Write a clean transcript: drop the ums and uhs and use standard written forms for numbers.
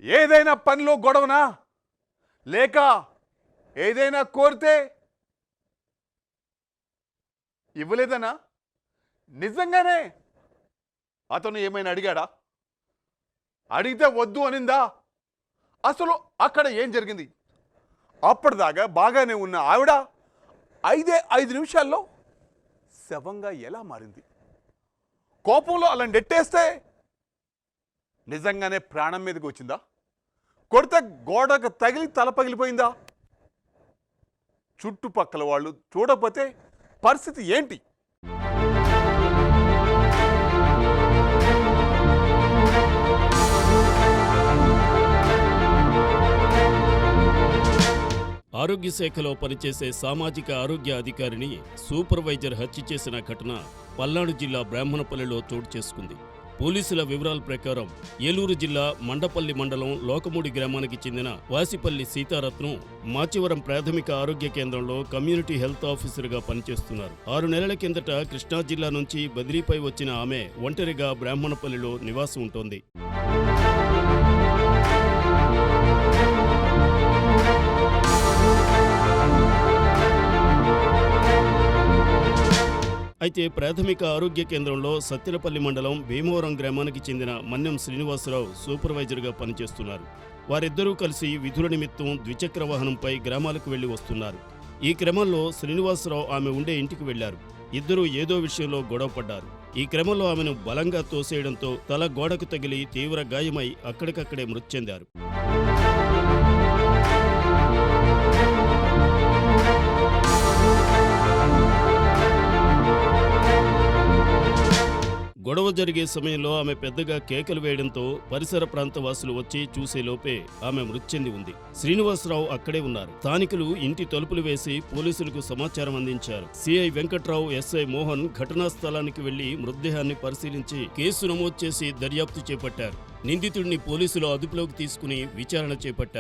ఏదైనా పనిలో గొడవనా లేక ఏదైనా కోరితే ఇవ్వలేదనా? నిజంగానే అతను ఏమైనా అడిగాడా? అడిగితే వద్దు అనిందా? అసలు అక్కడ ఏం జరిగింది? అప్పటిదాకా బాగానే ఉన్న ఆవిడ 5 నిమిషాల్లో శవంగా ఎలా మారింది? కోపంలో అలా నెట్టేస్తే నిజంగానే ప్రాణం మీదకి వచ్చిందా? కొడితే గోడకు తగిలి తల పగిలిపోయిందా? చుట్టుపక్కల వాళ్ళు చూడకపోతే పరిస్థితి ఏంటి? ఆరోగ్య శాఖలో పనిచేసే సామాజిక ఆరోగ్య అధికారిని సూపర్వైజర్ హత్య చేసిన ఘటన పల్నాడు జిల్లా బ్రాహ్మణపల్లిలో చోటు చేసుకుంది. పోలీసుల వివరాల ప్రకారం ఏలూరు జిల్లా మండపల్లి మండలం లోకమూడి గ్రామానికి చెందిన వాసిపల్లి సీతారత్నం మాచివరం ప్రాథమిక ఆరోగ్య కేంద్రంలో కమ్యూనిటీ హెల్త్ ఆఫీసర్గా పనిచేస్తున్నారు. 6 నెలల కిందట కృష్ణా జిల్లా నుంచి బదిలీపై వచ్చిన ఆమె ఒంటరిగా బ్రాహ్మణపల్లిలో నివాసం ఉంటోంది. అయితే ప్రాథమిక ఆరోగ్య కేంద్రంలో సత్తెనపల్లి మండలం భీమవరం గ్రామానికి చెందిన మన్నెం శ్రీనివాసరావు సూపర్వైజర్గా పనిచేస్తున్నారు. వారిద్దరూ కలిసి విధుల నిమిత్తం ద్విచక్ర వాహనంపై గ్రామాలకు వెళ్లి వస్తున్నారు. ఈ క్రమంలో శ్రీనివాసరావు ఆమె ఉండే ఇంటికి వెళ్లారు. ఇద్దరూ ఏదో విషయంలో గొడవపడ్డారు. ఈ క్రమంలో ఆమెను బలంగా తోసేయడంతో తల గోడకు తగిలి తీవ్ర గాయమై అక్కడికక్కడే మృతి చెందారు. గొడవ జరిగే సమయంలో ఆమె పెద్దగా కేకలు వేయడంతో పరిసర ప్రాంత వాసులు వచ్చి చూసేలోపే ఆమె మృతి చెంది ఉంది. శ్రీనివాసరావు అక్కడే ఉన్నారు. స్థానికులు ఇంటి తలుపులు వేసి పోలీసులకు సమాచారం అందించారు. సిఐ వెంకట్రావు, ఎస్ఐ మోహన్ ఘటనా స్థలానికి వెళ్లి మృతదేహాన్ని పరిశీలించి కేసు నమోదు చేసి దర్యాప్తు చేపట్టారు. నిందితుడిని పోలీసులు అదుపులోకి తీసుకుని విచారణ చేపట్టారు.